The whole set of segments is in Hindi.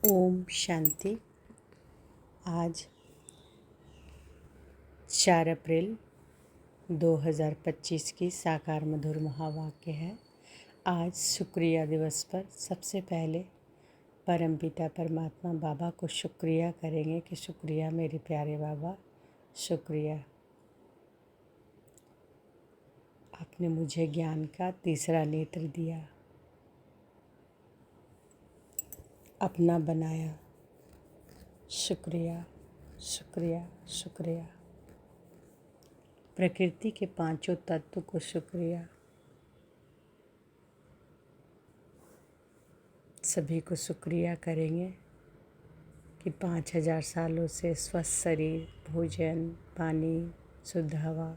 ओम शांति। आज 4 अप्रैल 2025 की साकार मधुर महावाक्य है। आज शुक्रिया दिवस पर सबसे पहले परमपिता परमात्मा बाबा को शुक्रिया करेंगे कि शुक्रिया मेरे प्यारे बाबा, शुक्रिया आपने मुझे ज्ञान का तीसरा नेत्र दिया, अपना बनाया। शुक्रिया शुक्रिया शुक्रिया। प्रकृति के पांचों तत्व को शुक्रिया। सभी को शुक्रिया करेंगे कि 5000 सालों से स्वस्थ शरीर, भोजन, पानी, शुद्ध हवा,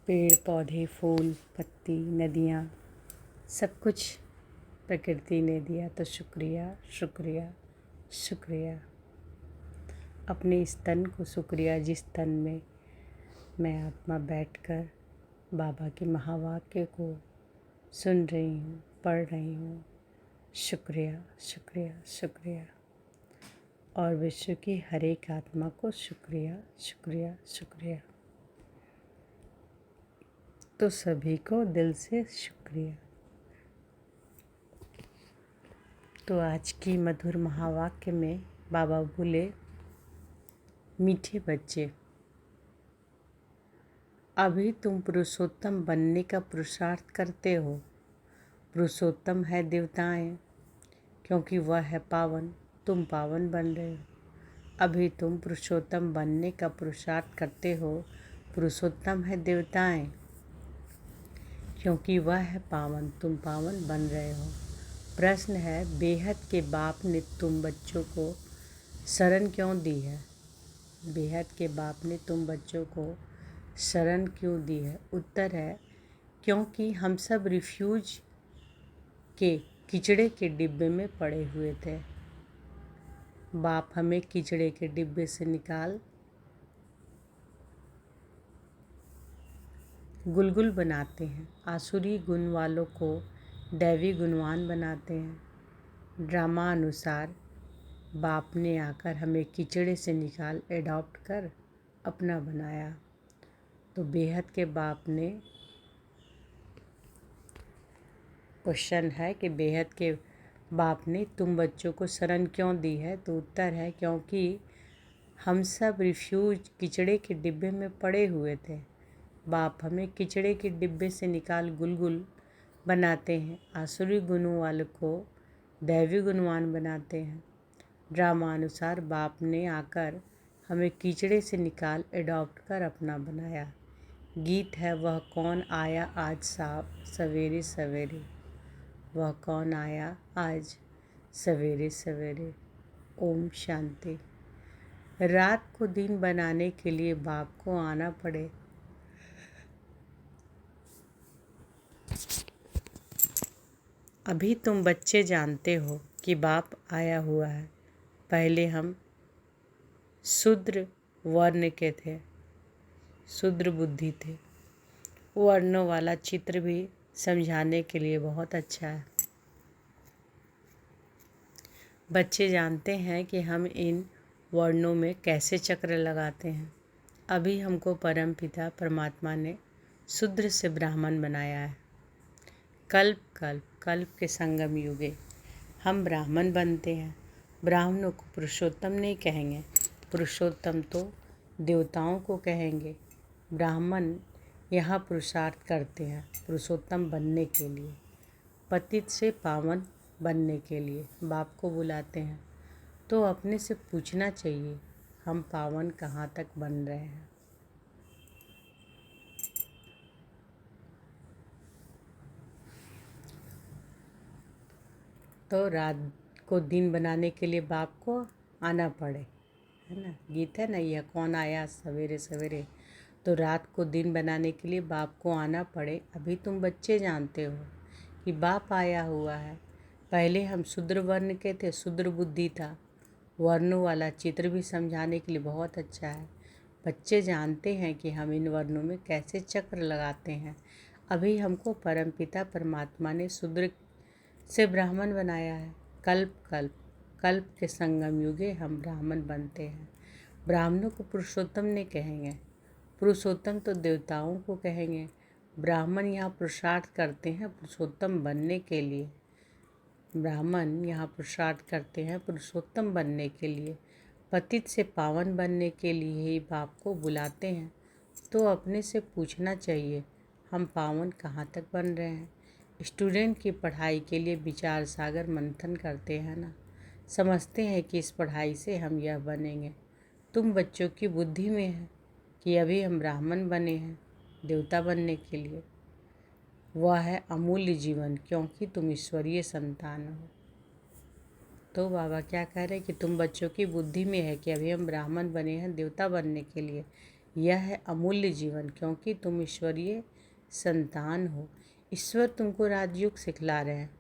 पेड़ पौधे, फूल पत्ती, नदियाँ, सब कुछ प्रकृति ने दिया। तो शुक्रिया शुक्रिया शुक्रिया। अपने इस तन को शुक्रिया, जिस तन में मैं आत्मा बैठकर बाबा के महावाक्य को सुन रही हूँ, पढ़ रही हूँ। शुक्रिया शुक्रिया शुक्रिया। और विश्व की हर एक आत्मा को शुक्रिया शुक्रिया शुक्रिया। तो सभी को दिल से शुक्रिया। तो आज की मधुर महावाक्य में बाबा बोले, मीठे बच्चे, अभी तुम पुरुषोत्तम बनने का पुरुषार्थ करते हो। पुरुषोत्तम है देवताएं, क्योंकि वह है पावन, तुम पावन बन रहे हो। अभी तुम पुरुषोत्तम बनने का पुरुषार्थ करते हो। पुरुषोत्तम है देवताएं, क्योंकि वह है पावन, तुम पावन बन रहे हो। प्रश्न है, बेहद के बाप ने तुम बच्चों को शरण क्यों दी है? बेहद के बाप ने तुम बच्चों को शरण क्यों दी है? उत्तर है, क्योंकि हम सब रिफ्यूज के कीचड़े के डिब्बे में पड़े हुए थे। बाप हमें कीचड़े के डिब्बे से निकाल गुलगुल बनाते हैं। आसुरी गुण वालों को दैवी गुणवान बनाते हैं। ड्रामा अनुसार बाप ने आकर हमें कीचड़े से निकाल एडॉप्ट कर अपना बनाया। तो बेहद के बाप ने, क्वेश्चन है कि बेहद के बाप ने तुम बच्चों को शरण क्यों दी है? तो उत्तर है, क्योंकि हम सब रिफ्यूज कीचड़े के डिब्बे में पड़े हुए थे। बाप हमें कीचड़े के डिब्बे से निकाल गुलगुल बनाते हैं। आसुरी गुणों वालों को दैवी गुणवान बनाते हैं। ड्रामा अनुसार बाप ने आकर हमें कीचड़े से निकाल एडॉप्ट कर अपना बनाया। गीत है, वह कौन आया आज सवेरे सवेरे। वह कौन आया आज सवेरे सवेरे। ओम शांति। रात को दिन बनाने के लिए बाप को आना पड़े। अभी तुम बच्चे जानते हो कि बाप आया हुआ है। पहले हम शूद्र वर्ण के थे, शूद्र बुद्धि थे। वर्णों वाला चित्र भी समझाने के लिए बहुत अच्छा है। बच्चे जानते हैं कि हम इन वर्णों में कैसे चक्र लगाते हैं। अभी हमको परमपिता परमात्मा ने शूद्र से ब्राह्मण बनाया है। कल्प कल्प कल्प के संगम युगे हम ब्राह्मण बनते हैं। ब्राह्मणों को पुरुषोत्तम नहीं कहेंगे, पुरुषोत्तम तो देवताओं को कहेंगे। ब्राह्मण यहाँ पुरुषार्थ करते हैं पुरुषोत्तम बनने के लिए, पतित से पावन बनने के लिए बाप को बुलाते हैं। तो अपने से पूछना चाहिए, हम पावन कहाँ तक बन रहे हैं? तो रात को दिन बनाने के लिए बाप को आना पड़े, है ना। गीत है ना, यह कौन आया सवेरे सवेरे। तो रात को दिन बनाने के लिए बाप को आना पड़े। अभी तुम बच्चे जानते हो कि बाप आया हुआ है। पहले हम शूद्र वर्ण के थे, शूद्र बुद्धि था। वर्णों वाला चित्र भी समझाने के लिए बहुत अच्छा है। बच्चे जानते हैं कि हम इन वर्णों में कैसे चक्र लगाते हैं। अभी हमको परमपिता परमात्मा ने शूद्र से ब्राह्मण बनाया है। कल्प कल्प कल्प के संगम युगे हम ब्राह्मण बनते हैं। ब्राह्मणों को पुरुषोत्तम नहीं कहेंगे, पुरुषोत्तम तो देवताओं को कहेंगे। ब्राह्मण यहाँ पुरुषार्थ करते हैं पुरुषोत्तम बनने के लिए। ब्राह्मण यहाँ पुरुषार्थ करते हैं पुरुषोत्तम बनने के लिए, पतित से पावन बनने के लिए ही बाप को बुलाते हैं। तो अपने से पूछना चाहिए, हम पावन कहाँ तक बन रहे हैं। स्टूडेंट की पढ़ाई के लिए विचार सागर मंथन करते हैं ना, समझते हैं कि इस पढ़ाई से हम यह बनेंगे। तुम बच्चों की बुद्धि में है कि अभी हम ब्राह्मण बने हैं देवता बनने के लिए। वह है अमूल्य जीवन, क्योंकि तुम ईश्वरीय संतान हो। तो बाबा क्या कह रहे हैं कि तुम बच्चों की बुद्धि में है कि अभी हम ब्राह्मण बने हैं देवता बनने के लिए। यह है अमूल्य जीवन, क्योंकि तुम ईश्वरीय संतान हो। ईश्वर तुमको राजयोग सिखला रहे हैं,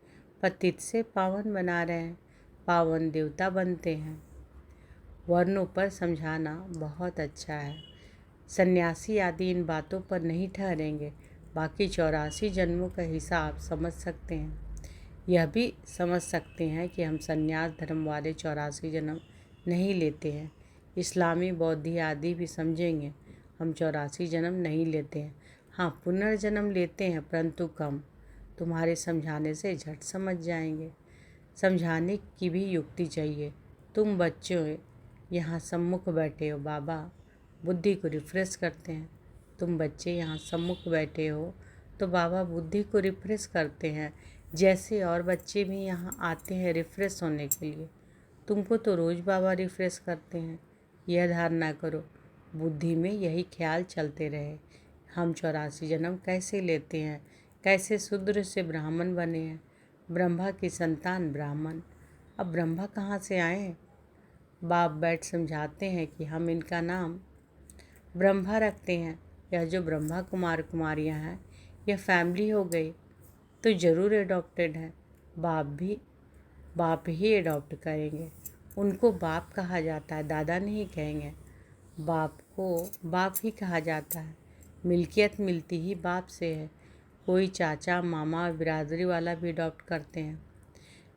पतित से पावन बना रहे हैं, पावन देवता बनते हैं। वर्णों पर समझाना बहुत अच्छा है। सन्यासी आदि इन बातों पर नहीं ठहरेंगे, बाकी 84 जन्मों का हिसाब समझ सकते हैं। यह भी समझ सकते हैं कि हम सन्यास धर्म वाले 84 जन्म नहीं लेते हैं। इस्लामी बौद्धी आदि भी समझेंगे, हम 84 जन्म नहीं लेते हैं। हाँ, पुनर्जन्म लेते हैं, परंतु कम। तुम्हारे समझाने से झट समझ जाएंगे। समझाने की भी युक्ति चाहिए। तुम बच्चों यहाँ सम्मुख बैठे हो, बाबा बुद्धि को रिफ्रेश करते हैं। तुम बच्चे यहाँ सम्मुख बैठे हो तो बाबा बुद्धि को रिफ्रेश करते हैं, जैसे और बच्चे भी यहाँ आते हैं रिफ्रेश होने के लिए। तुमको तो रोज़ बाबा रिफ्रेश करते हैं। यह धारणा करो, बुद्धि में यही ख्याल चलते रहे, हम 84 जन्म कैसे लेते हैं, कैसे शूद्र से ब्राह्मण बने हैं, ब्रह्मा की संतान ब्राह्मण। अब ब्रह्मा कहाँ से आए हैं? बाप बैठ समझाते हैं कि हम इनका नाम ब्रह्मा रखते हैं। यह जो ब्रह्मा कुमार कुमारियाँ हैं, यह फैमिली हो गई तो ज़रूर एडॉप्टेड है। बाप ही एडॉप्ट करेंगे। उनको बाप कहा जाता है, दादा नहीं कहेंगे। बाप को बाप ही कहा जाता है। मिल्कियत मिलती ही बाप से है। कोई चाचा मामा बिरादरी वाला भी अडॉप्ट करते हैं।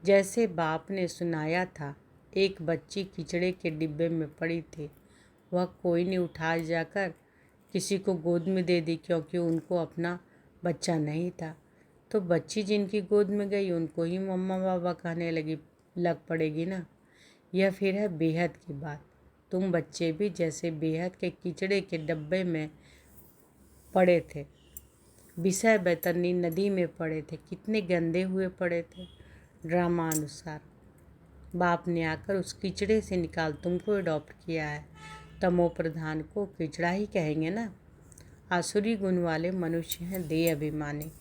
जैसे बाप ने सुनाया था, एक बच्ची कीचड़े के डिब्बे में पड़ी थी, वह कोई ने उठा जाकर किसी को गोद में दे दी, क्योंकि उनको अपना बच्चा नहीं था। तो बच्ची जिनकी गोद में गई उनको ही मम्मा बाबा कहने लग पड़ेगी ना। यह फिर है बेहद की बात। तुम बच्चे भी जैसे बेहद के कीचड़े के डब्बे में पड़े थे, विषय बैतरनी नदी में पड़े थे, कितने गंदे हुए पड़े थे। ड्रामा अनुसार बाप ने आकर उस कीचड़े से निकाल तुमको अडॉप्ट किया है। तमो प्रधान को कीचड़ा ही कहेंगे ना। आसुरी गुण वाले मनुष्य हैं देह अभिमानी।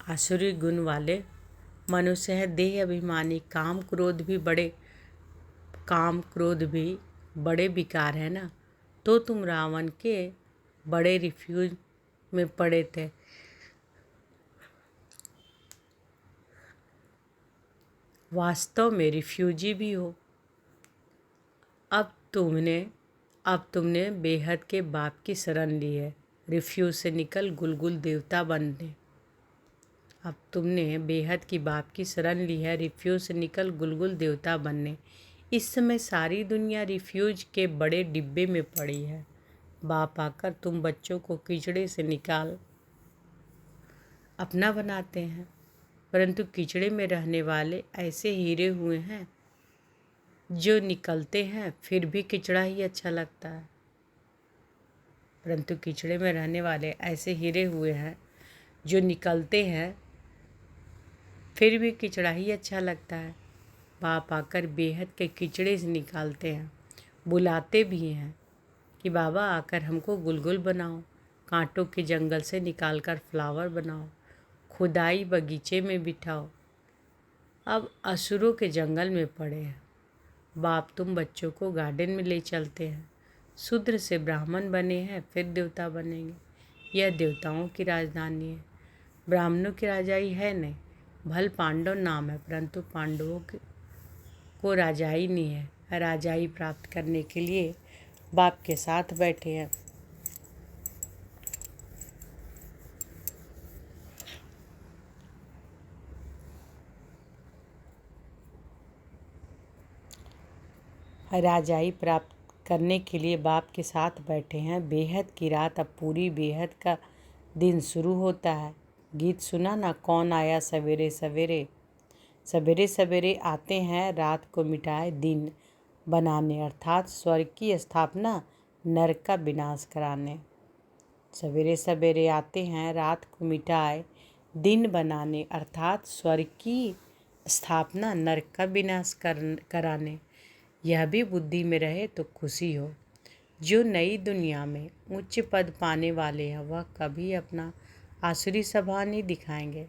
आसुरी गुण वाले मनुष्य हैं देह अभिमानी। काम क्रोध भी बड़े विकार है ना। तो तुम रावण के बड़े रिफ्यूज में पड़े थे। वास्तव में रिफ्यूजी भी हो। अब तुमने बेहद के बाप की शरण ली है, रिफ्यूज से निकल गुलगुल देवता बनने। अब तुमने बेहद की बाप की शरण ली है, रिफ्यूज से निकल गुलगुल देवता बनने। इस समय सारी दुनिया रिफ्यूज के बड़े डिब्बे में पड़ी है। बाप आकर तुम बच्चों को कीचड़े से निकाल अपना बनाते हैं, परंतु कीचड़े में रहने वाले ऐसे हीरे हुए हैं जो निकलते हैं फिर भी कीचड़ा ही अच्छा लगता है। परंतु कीचड़े में रहने वाले ऐसे हीरे हुए हैं जो निकलते हैं फिर भी कीचड़ा ही अच्छा लगता है। बाप आकर बेहद के कीचड़े से निकालते हैं, बुलाते भी हैं कि बाबा आकर हमको गुलगुल बनाओ, कांटों के जंगल से निकालकर फ्लावर बनाओ, खुदाई बगीचे में बिठाओ। अब असुरों के जंगल में पड़े हैं। बाप तुम बच्चों को गार्डन में ले चलते हैं। शूद्र से ब्राह्मण बने हैं, फिर देवता बनेंगे। यह देवताओं की राजधानी है, ब्राह्मणों की राजाई है नहीं। भल पांडव नाम है, परंतु पांडवों को राजाई नहीं है। राजाई प्राप्त करने के लिए बाप के साथ बैठे हैं। राजाई प्राप्त करने के लिए बाप के साथ बैठे हैं। बेहद की रात अब पूरी बेहद का दिन शुरू होता है। गीत सुना ना, कौन आया सवेरे सवेरे। सवेरे सवेरे आते हैं रात को मिटाए दिन बनाने, अर्थात स्वर्ग की स्थापना नरक का विनाश कराने। सवेरे सवेरे आते हैं रात को मिटाए दिन बनाने, अर्थात स्वर्ग की स्थापना नरक का विनाश कराने। यह भी बुद्धि में रहे तो खुशी हो। जो नई दुनिया में उच्च पद पाने वाले हैं वह कभी अपना आसुरी स्वभाव नहीं दिखाएंगे।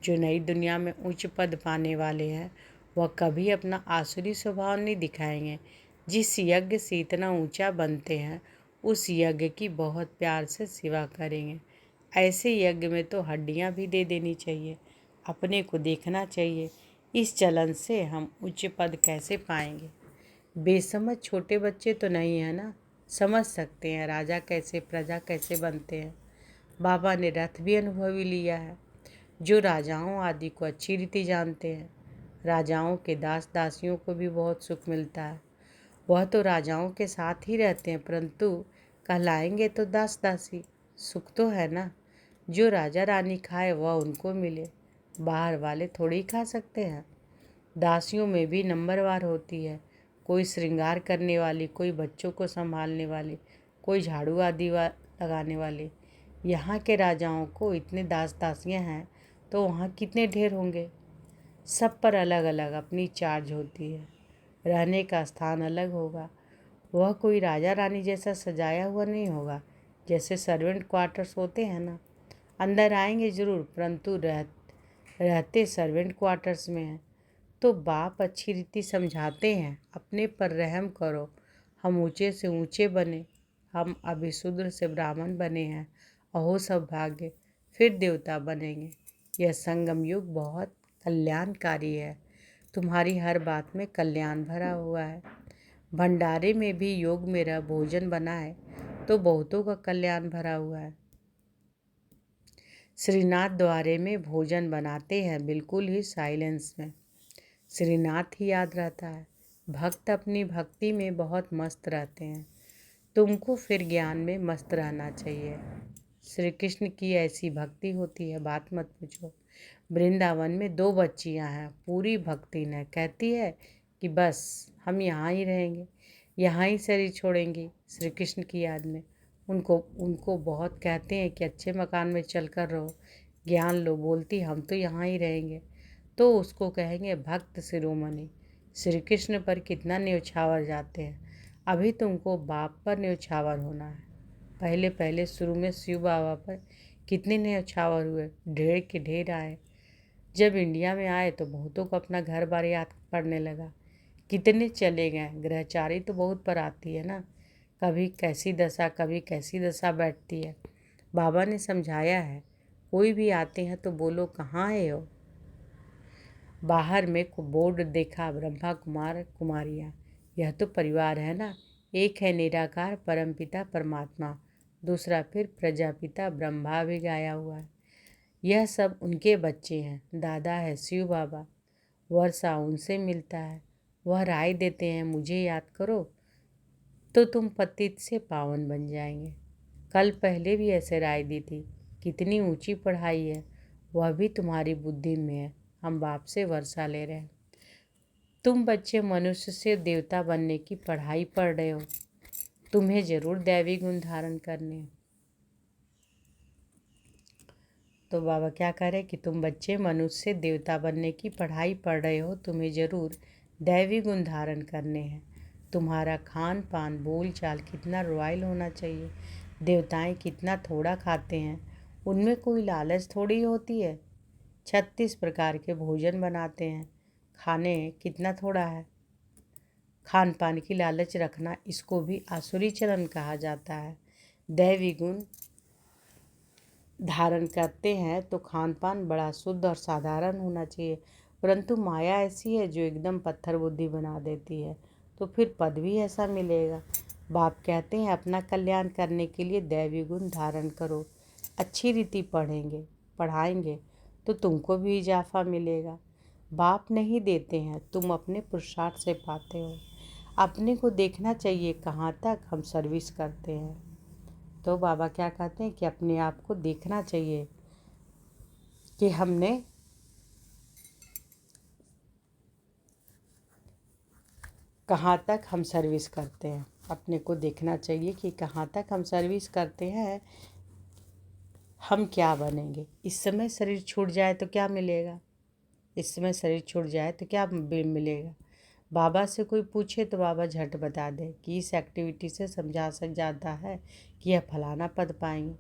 जो नई दुनिया में उच्च पद पाने वाले हैं वह कभी अपना आसुरी स्वभाव नहीं दिखाएंगे। जिस यज्ञ से इतना ऊंचा बनते हैं उस यज्ञ की बहुत प्यार से सेवा करेंगे। ऐसे यज्ञ में तो हड्डियां भी दे देनी चाहिए। अपने को देखना चाहिए। इस चलन से हम उच्च पद कैसे पाएंगे। बेसमझ छोटे बच्चे तो नहीं है ना, समझ सकते हैं राजा कैसे प्रजा कैसे बनते हैं। बाबा ने रथ भी अनुभवी लिया है। जो राजाओं आदि को अच्छी रीति जानते हैं, राजाओं के दास दासियों को भी बहुत सुख मिलता है। वह तो राजाओं के साथ ही रहते हैं, परंतु कहलाएंगे तो दास दासी। सुख तो है ना, जो राजा रानी खाए वह उनको मिले। बाहर वाले थोड़ी ही खा सकते हैं। दासियों में भी नंबरवार होती है। कोई श्रृंगार करने वाली, कोई बच्चों को संभालने वाली, कोई झाड़ू आदि लगाने वाली। यहाँ के राजाओं को इतने दास दासियाँ हैं तो वहाँ कितने ढेर होंगे। सब पर अलग अलग अपनी चार्ज होती है। रहने का स्थान अलग होगा। वह कोई राजा रानी जैसा सजाया हुआ नहीं होगा। जैसे सर्वेंट क्वार्टर्स होते हैं ना, अंदर आएंगे जरूर, परंतु रहते सर्वेंट क्वार्टर्स में हैं। तो बाप अच्छी रीति समझाते हैं, अपने पर रहम करो। हम ऊंचे से ऊंचे बने, हम अभी शूद्र से ब्राह्मण बने हैं। अहो सौभाग्य, फिर देवता बनेंगे। यह संगम युग बहुत कल्याणकारी है। तुम्हारी हर बात में कल्याण भरा हुआ है। भंडारे में भी योग मेरा भोजन बना है तो बहुतों का कल्याण भरा हुआ है। श्रीनाथ द्वारे में भोजन बनाते हैं बिल्कुल ही साइलेंस में। श्रीनाथ ही याद रहता है। भक्त अपनी भक्ति में बहुत मस्त रहते हैं। तुमको फिर ज्ञान में मस्त रहना चाहिए। श्री कृष्ण की ऐसी भक्ति होती है, बात मत पूछो। वृंदावन में 2 बच्चियां हैं, पूरी भक्ति ने कहती है कि बस हम यहाँ ही रहेंगे, यहाँ ही शरीर छोड़ेंगी श्री कृष्ण की याद में। उनको बहुत कहते हैं कि अच्छे मकान में चल कर रहो, ज्ञान लो। बोलती हम तो यहाँ ही रहेंगे। तो उसको कहेंगे भक्त शिरोमणि। श्री कृष्ण पर कितना न्यौछावर जाते हैं। अभी तुमको बाप पर न्यौछावर होना है। पहले पहले शुरू में शिव बाबा पर कितने न्यौछावर हुए, ढेर के ढेर आए। जब इंडिया में आए तो बहुतों को अपना घर बार याद पड़ने लगा। कितने चले गए। ग्रहचारी तो बहुत पर आती है ना, कभी कैसी दशा बैठती है। बाबा ने समझाया है, कोई भी आते हैं तो बोलो कहाँ है हो। बाहर में बोर्ड देखा, ब्रह्मा कुमार कुमारियाँ, यह तो परिवार है ना। एक है निराकार परमपिता परमात्मा, दूसरा फिर प्रजापिता ब्रह्मा भी गाया हुआ है। यह सब उनके बच्चे हैं। दादा है शिव बाबा, वर्षा उनसे मिलता है। वह राय देते हैं मुझे याद करो तो तुम पतित से पावन बन जाएंगे। कल पहले भी ऐसे राय दी थी। कितनी ऊंची पढ़ाई है, वह भी तुम्हारी बुद्धि में है। हम बाप से वर्षा ले रहे हैं। तुम बच्चे मनुष्य से देवता बनने की पढ़ाई पढ़ रहे हो। तुम्हें जरूर दैवी गुण धारण करने हैं। तो बाबा क्या कह रहे कि तुम बच्चे मनुष्य से देवता बनने की पढ़ाई पढ़ रहे हो, तुम्हें जरूर दैवी गुण धारण करने हैं। तुम्हारा खान पान बोल चाल कितना रॉयल होना चाहिए। देवताएं कितना थोड़ा खाते हैं, उनमें कोई लालच थोड़ी होती है। 36 प्रकार के भोजन बनाते हैं, खाने कितना थोड़ा है। खान पान की लालच रखना, इसको भी आसुरी चलन कहा जाता है। दैवी गुण धारण करते हैं तो खान पान बड़ा शुद्ध और साधारण होना चाहिए, परंतु माया ऐसी है जो एकदम पत्थर बुद्धि बना देती है, तो फिर पद भी ऐसा मिलेगा। बाप कहते हैं अपना कल्याण करने के लिए दैवी गुण धारण करो। अच्छी रीति पढ़ाएंगे तो तुमको भी इजाफा मिलेगा। बाप नहीं देते हैं, तुम अपने पुरुषार्थ से पाते हो। अपने को देखना चाहिए कहाँ तक हम सर्विस करते हैं। तो बाबा क्या कहते हैं कि अपने आप को देखना चाहिए कि हमने कहाँ तक हम सर्विस करते हैं। अपने को देखना चाहिए कि कहाँ तक हम सर्विस करते हैं, हम क्या बनेंगे। इस समय शरीर छूट जाए तो क्या मिलेगा, इस समय शरीर छूट जाए तो क्या मिलेगा। बाबा से कोई पूछे तो बाबा झट बता दे कि इस एक्टिविटी से समझा सक जाता है कि यह फलाना पद पाएंगे।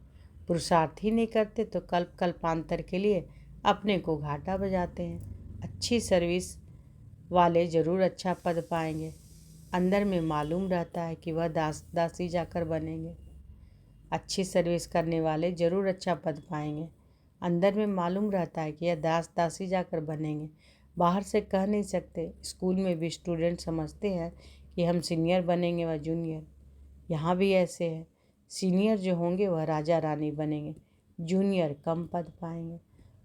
पुरुषार्थ ही नहीं करते तो कल्पांतर के लिए अपने को घाटा बजाते हैं। अच्छी सर्विस वाले ज़रूर अच्छा पद पाएंगे। अंदर में मालूम रहता है कि वह दासी जाकर बनेंगे। अच्छी सर्विस करने वाले ज़रूर अच्छा पद पाएंगे। अंदर में मालूम रहता है कि यह दासी जाकर बनेंगे। बाहर से कह नहीं सकते। स्कूल में भी स्टूडेंट समझते हैं कि हम सीनियर बनेंगे व जूनियर। यहाँ भी ऐसे है, सीनियर जो होंगे वह राजा रानी बनेंगे, जूनियर कम पद पाएंगे।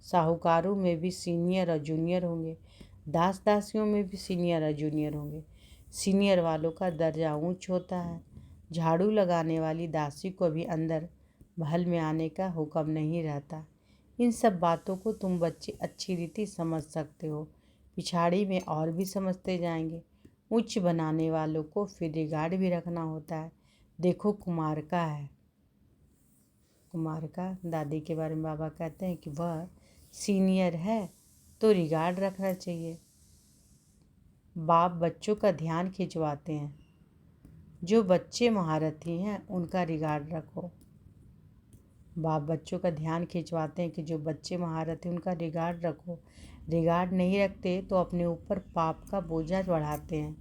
साहूकारों में भी सीनियर और जूनियर होंगे, दास दासियों में भी सीनियर और जूनियर होंगे। सीनियर वालों का दर्जा ऊंच होता है। झाड़ू लगाने वाली दासी को भी अंदर महल में आने का हुक्म नहीं रहता। इन सब बातों को तुम बच्चे अच्छी रीति समझ सकते हो, पिछाड़ी में और भी समझते जाएंगे। उच्च बनाने वालों को फिर रिगार्ड भी रखना होता है। देखो कुमार का है, कुमार का दादी के बारे में बाबा कहते हैं कि वह सीनियर है तो रिगार्ड रखना चाहिए। बाप बच्चों का ध्यान खिंचवाते हैं, जो बच्चे महारथी हैं उनका रिगार्ड रखो। बाप बच्चों का ध्यान खिंचवाते हैं कि जो बच्चे महारथी उनका रिगार्ड रखो। रिगार्ड नहीं रखते तो अपने ऊपर पाप का बोझा बढ़ाते हैं।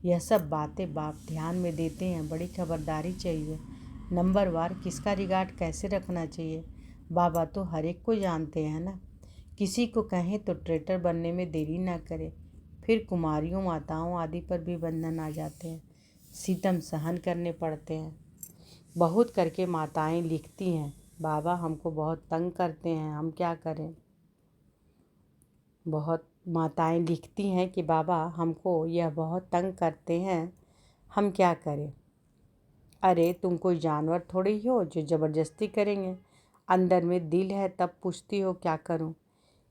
यह सब बातें बाप ध्यान में देते हैं। बड़ी खबरदारी चाहिए। नंबर वार किसका रिगार्ड कैसे रखना चाहिए, बाबा तो हर एक को जानते हैं ना। किसी को कहें तो ट्रेटर बनने में देरी ना करे। फिर कुमारियों माताओं आदि पर भी बंधन आ जाते हैं, सितम सहन करने पड़ते हैं। बहुत करके माताएं लिखती हैं, बाबा हमको बहुत तंग करते हैं, हम क्या करें। बहुत माताएं लिखती हैं कि बाबा हमको यह बहुत तंग करते हैं, हम क्या करें। अरे तुम कोई जानवर थोड़ी हो जो ज़बरदस्ती करेंगे। अंदर में दिल है तब पूछती हो क्या करूं।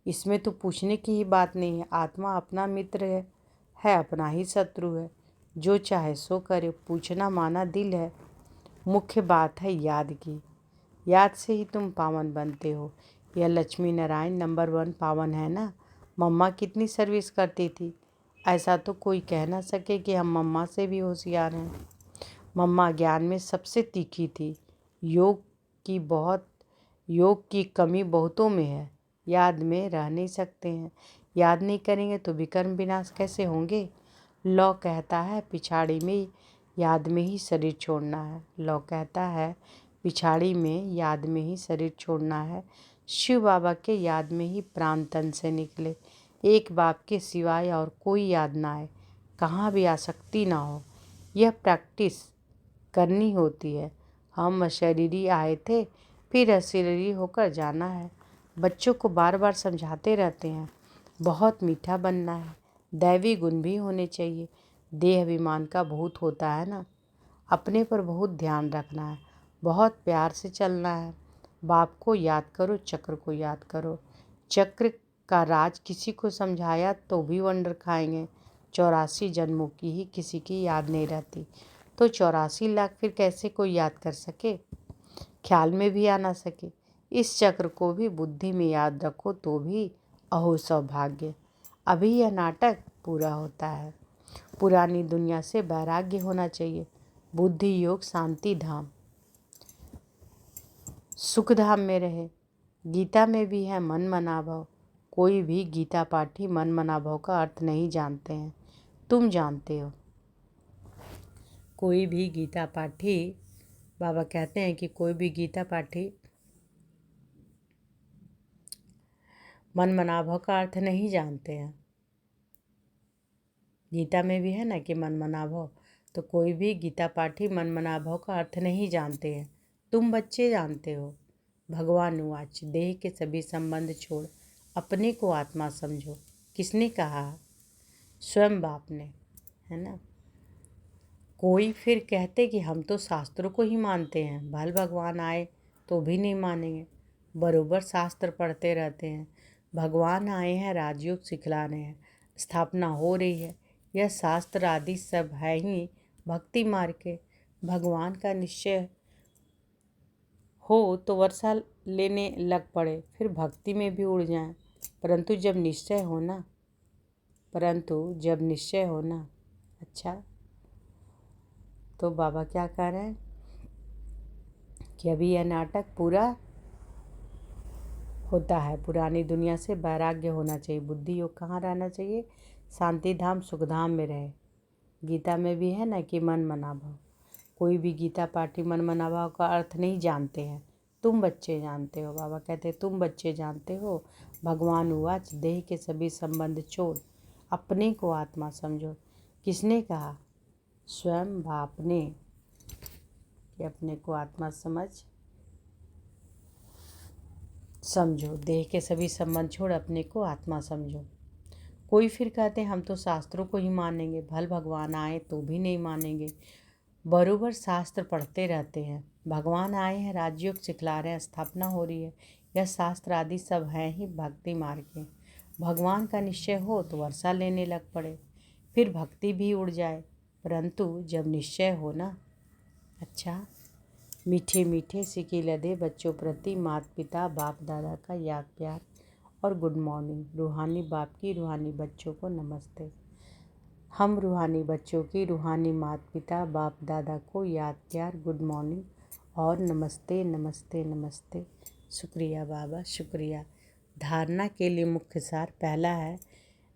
इसमें तो पूछने की ही बात नहीं है। आत्मा अपना मित्र है अपना ही शत्रु है। जो चाहे सो करे, पूछना माना दिल है। मुख्य बात है याद की, याद से ही तुम पावन बनते हो। यह लक्ष्मी नारायण नंबर 1 पावन है ना। मम्मा कितनी सर्विस करती थी, ऐसा तो कोई कह ना सके कि हम मम्मा से भी होशियार हैं। मम्मा ज्ञान में सबसे तीखी थी। योग की कमी बहुतों में है। याद में रह नहीं सकते हैं। याद नहीं करेंगे तो विकर्म विनाश कैसे होंगे। लौ कहता है पिछाड़ी में याद में ही शरीर छोड़ना है। लौ कहता है पिछाड़ी में याद में ही शरीर छोड़ना है। शिव बाबा के याद में ही प्राण तन से निकले। एक बाप के सिवाय और कोई याद ना आए, कहाँ भी आसक्ति ना हो। यह प्रैक्टिस करनी होती है। हम अशरीरी आए थे, फिर अशरीरी होकर जाना है। बच्चों को बार बार समझाते रहते हैं, बहुत मीठा बनना है। दैवी गुण भी होने चाहिए। देह अभिमान का बहुत होता है ना। अपने पर बहुत ध्यान रखना है, बहुत प्यार से चलना है। बाप को याद करो, चक्र को याद करो। चक्र का राज किसी को समझाया तो भी वंडर खाएंगे। 84 जन्मों की ही किसी की याद नहीं रहती तो 84 लाख फिर कैसे कोई याद कर सके, ख्याल में भी आ ना सके। इस चक्र को भी बुद्धि में याद रखो तो भी अहो सौभाग्य। अभी यह नाटक पूरा होता है। पुरानी दुनिया से वैराग्य होना चाहिए। बुद्धि योग शांति धाम सुख धाम में रहे। गीता में भी है मन मनाभव। कोई भी गीता पाठी मन मनाभव का अर्थ नहीं जानते हैं, तुम जानते हो। कोई भी गीता पाठी, बाबा कहते हैं कि कोई भी गीता पाठी मन मनाभव का अर्थ नहीं जानते हैं। गीता में भी है ना कि मन मनाभव, तो कोई भी गीता पाठी मन मनाभव का अर्थ नहीं जानते हैं, तुम बच्चे जानते हो। भगवान उवाच देह के सभी संबंध छोड़ अपने को आत्मा समझो। किसने कहा? स्वयं बाप ने, है ना। कोई फिर कहते कि हम तो शास्त्रों को ही मानते हैं, भल भगवान आए तो भी नहीं मानेंगे। बरोबर शास्त्र पढ़ते रहते हैं। भगवान आए हैं, राजयोग सिखला रहे हैं, स्थापना हो रही है। यह शास्त्र आदि सब है ही भक्ति मार्ग के। भगवान का निश्चय हो तो वर्षा लेने लग पड़े, फिर भक्ति में भी उड़ जाएं। परंतु जब निश्चय हो ना। अच्छा, तो बाबा क्या कह रहे हैं कि अभी यह नाटक पूरा होता है। पुरानी दुनिया से वैराग्य होना चाहिए। बुद्धि योग कहाँ रहना चाहिए? शांति धाम सुख धाम में रहे। गीता में भी है ना कि मन मना भाव। कोई भी गीता पाठी मन मना भाव का अर्थ नहीं जानते हैं। तुम बच्चे जानते हो। बाबा कहते हैं तुम बच्चे जानते हो। भगवान उवाच देह के सभी संबंध छोड़ अपने को आत्मा समझो। किसने कहा? स्वयं बाप ने, कि अपने को आत्मा समझो। देह के सभी संबंध छोड़ अपने को आत्मा समझो। कोई फिर कहते हैं हम तो शास्त्रों को ही मानेंगे, भल भगवान आए तो भी नहीं मानेंगे। बरोबर शास्त्र पढ़ते रहते हैं। भगवान आए हैं, राजयोग सिखला रहे हैं, स्थापना हो रही है। यह शास्त्र आदि सब हैं ही भक्ति मार्ग के। भगवान का निश्चय हो तो वर्षा लेने लग पड़े, फिर भक्ति भी उड़ जाए। परंतु जब निश्चय हो ना। अच्छा, मीठे मीठे सिकी लदे बच्चों प्रति माता पिता बाप दादा का याद प्यार और गुड मॉर्निंग। रूहानी बाप की रूहानी बच्चों को नमस्ते। हम रूहानी बच्चों की रूहानी माता पिता बाप दादा को याद प्यार, गुड मॉर्निंग और नमस्ते नमस्ते नमस्ते। शुक्रिया बाबा, शुक्रिया। धारणा के लिए मुख्य सार पहला है,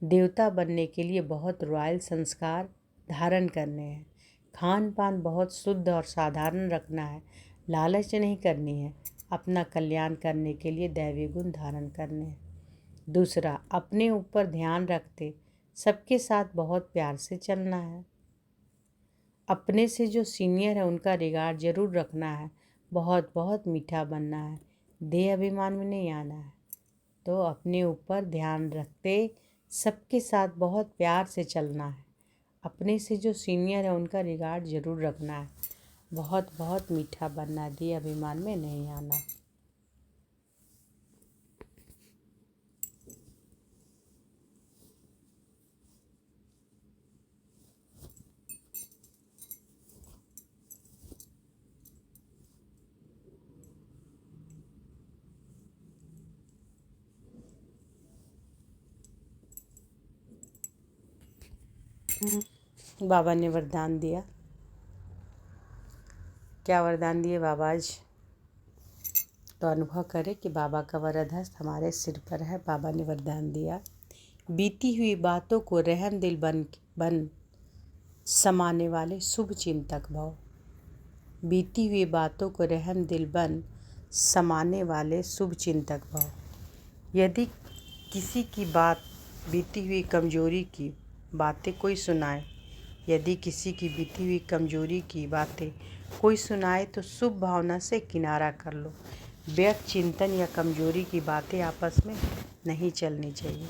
देवता बनने के लिए बहुत रॉयल संस्कार धारण करने हैं। खान पान बहुत शुद्ध और साधारण रखना है। लालच नहीं करनी है। अपना कल्याण करने के लिए दैवी गुण धारण करने हैं। दूसरा, अपने ऊपर ध्यान रखते सबके साथ बहुत प्यार से चलना है। अपने से जो सीनियर है उनका रिगार्ड जरूर रखना है। बहुत बहुत मीठा बनना है। देह अभिमान में नहीं आना है। तो अपने ऊपर ध्यान रखते सबके साथ बहुत प्यार से चलना है। अपने से जो सीनियर है उनका रिगार्ड जरूर रखना है। बहुत बहुत मीठा बनना है। देह अभिमान में नहीं आना। बाबा ने वरदान दिया। क्या वरदान दिए बाबा आज? तो अनुभव करें कि बाबा का वरद हस्त हमारे सिर पर है। बाबा ने वरदान दिया, बीती हुई बातों को रहम दिल बन समाने वाले शुभ चिंतक भव। बीती हुई बातों को रहम दिल बन समाने वाले शुभ चिंतक भव। यदि किसी की बात बीती हुई कमजोरी की बातें कोई सुनाए, यदि किसी की बीती हुई कमजोरी की बातें कोई सुनाए तो शुभ भावना से किनारा कर लो। व्यर्थ चिंतन या कमजोरी की बातें आपस में नहीं चलनी चाहिए।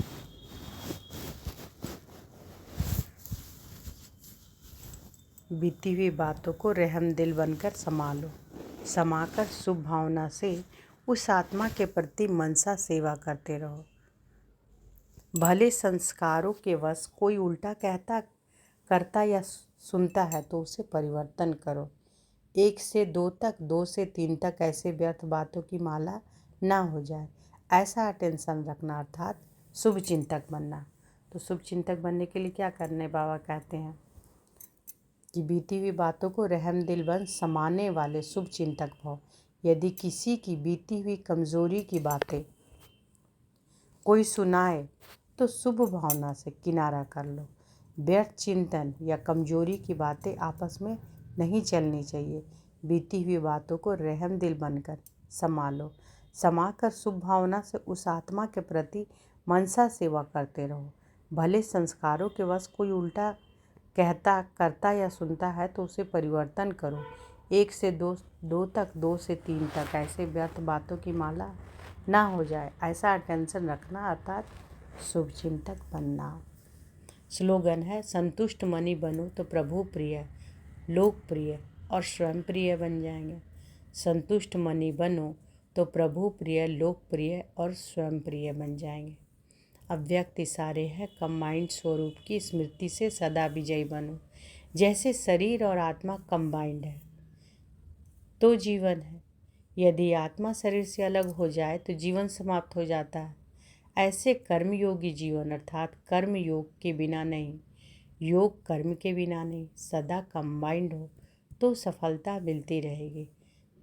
बीती हुई बातों को रहम दिल बनकर संभालो। समाकर शुभ भावना से उस आत्मा के प्रति मनसा सेवा करते रहो। भले संस्कारों के वश कोई उल्टा करता या सुनता है तो उसे परिवर्तन करो। 1 से 2 तक, 2 से 3 तक ऐसे व्यर्थ बातों की माला ना हो जाए, ऐसा अटेंशन रखना, अर्थात शुभ चिंतक बनना। तो शुभ चिंतक बनने के लिए क्या करना है? बाबा कहते हैं कि बीती हुई बातों को रहम दिल बन समाने वाले शुभ चिंतक भव। यदि किसी की बीती हुई कमजोरी की बातें कोई सुनाए तो शुभ भावना से किनारा कर लो। व्यर्थ चिंतन या कमजोरी की बातें आपस में नहीं चलनी चाहिए। बीती हुई बातों को रहम दिल बनकर संभालो। समाकर शुभ भावना से उस आत्मा के प्रति मनसा सेवा करते रहो। भले संस्कारों के वश कोई उल्टा करता या सुनता है तो उसे परिवर्तन करो। 1 से 2 तक, 2 से 3 तक ऐसे व्यर्थ बातों की माला ना हो जाए, ऐसा अटेंशन रखना, अर्थात शुभचिंतक बनना। स्लोगन है, संतुष्ट मनी बनो तो प्रभु प्रिय, लोकप्रिय और स्वयं प्रिय बन जाएंगे। संतुष्ट मनी बनो तो प्रभु प्रिय, लोकप्रिय और स्वयं प्रिय बन जाएंगे। अव्यक्त इशारे है, कंबाइंड स्वरूप की स्मृति से सदा विजयी बनो। जैसे शरीर और आत्मा कंबाइंड है तो जीवन है, यदि आत्मा शरीर से अलग हो जाए तो जीवन समाप्त हो जाता है। ऐसे कर्मयोगी जीवन अर्थात कर्म योग के बिना नहीं, योग कर्म के बिना नहीं, सदा कंबाइंड हो तो सफलता मिलती रहेगी।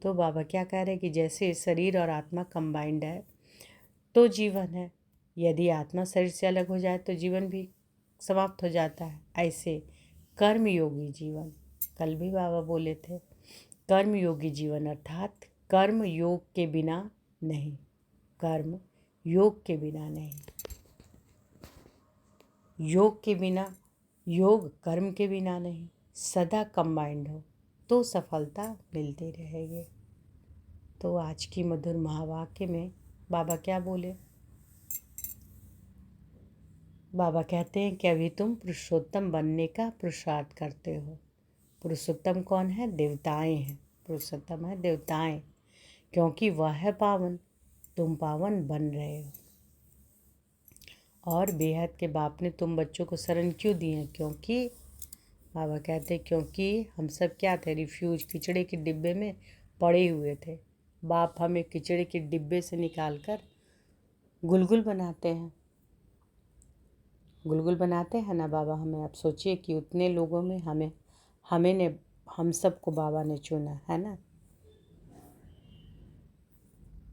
तो बाबा क्या कह रहे हैं कि जैसे शरीर और आत्मा कंबाइंड है तो जीवन है, यदि आत्मा शरीर से अलग हो जाए तो जीवन भी समाप्त हो जाता है। ऐसे कर्मयोगी जीवन, कल भी बाबा बोले थे, कर्मयोगी जीवन अर्थात कर्म योग के बिना नहीं, कर्म योग के बिना नहीं, योग के बिना, योग कर्म के बिना नहीं, सदा कंबाइंड हो तो सफलता मिलती रहेगी। तो आज की मधुर महावाक्य में बाबा क्या बोले? बाबा कहते हैं कि अभी तुम पुरुषोत्तम बनने का पुरुषार्थ करते हो। पुरुषोत्तम कौन है? देवताएं हैं। पुरुषोत्तम है देवताएं, क्योंकि वह है पावन, तुम पावन बन रहे हो। और बेहद के बाप ने तुम बच्चों को शरण क्यों दी है? क्योंकि बाबा कहते हैं क्योंकि हम सब क्या थे? रिफ्यूज, किचड़े के डिब्बे में पड़े हुए थे। बाप हमें किचड़े के डिब्बे से निकाल कर गुलगुल बनाते हैं, गुलगुल बनाते हैं ना बाबा हमें। आप सोचिए कि उतने लोगों में हम सबको बाबा ने चुना है ना,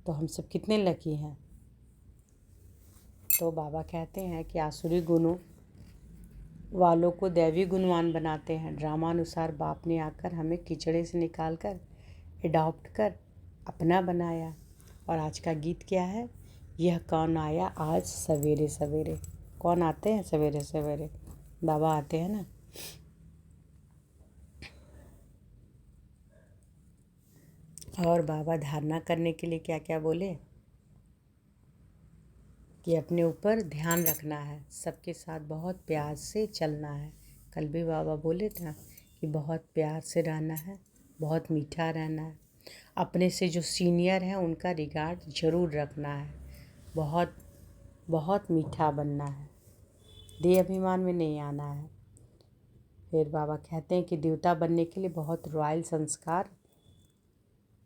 तो हम सब कितने लकी हैं। तो बाबा कहते हैं कि आसुरी गुणों वालों को दैवी गुणवान बनाते हैं। ड्रामानुसार बाप ने आकर हमें किचड़े से निकाल कर एडॉप्ट कर अपना बनाया। और आज का गीत क्या है? यह कौन आया आज सवेरे सवेरे। कौन आते हैं सवेरे सवेरे? बाबा आते हैं ना। और बाबा धारणा करने के लिए क्या क्या बोले कि अपने ऊपर ध्यान रखना है, सबके साथ बहुत प्यार से चलना है। कल भी बाबा बोले था कि बहुत प्यार से रहना है, बहुत मीठा रहना है, अपने से जो सीनियर हैं उनका रिगार्ड ज़रूर रखना है, बहुत बहुत मीठा बनना है, देह अभिमान में नहीं आना है। फिर बाबा कहते हैं कि देवता बनने के लिए बहुत रॉयल संस्कार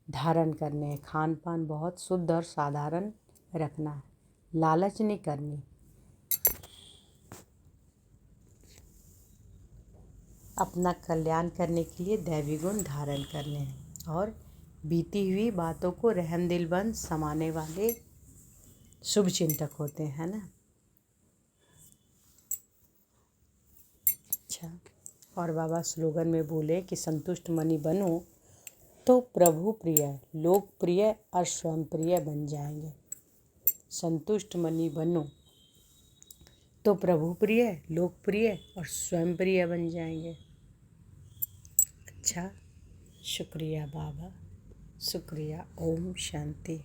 धारण करने हैं, खान पान बहुत शुद्ध और साधारण रखना है, लालच नहीं करनी, अपना कल्याण करने के लिए दैवी गुण धारण करने हैं, और बीती हुई बातों को रहम दिल बन समाने वाले शुभ चिंतक होते हैं ना। अच्छा, और बाबा स्लोगन में बोले कि संतुष्ट मनी बनो तो प्रभु प्रिय, लोकप्रिय और स्वयं प्रिय बन जाएंगे। संतुष्ट मनी बनो तो प्रभु प्रिय, लोकप्रिय और स्वयं प्रिय बन जाएंगे। अच्छा, शुक्रिया बाबा, शुक्रिया। ओम शांति।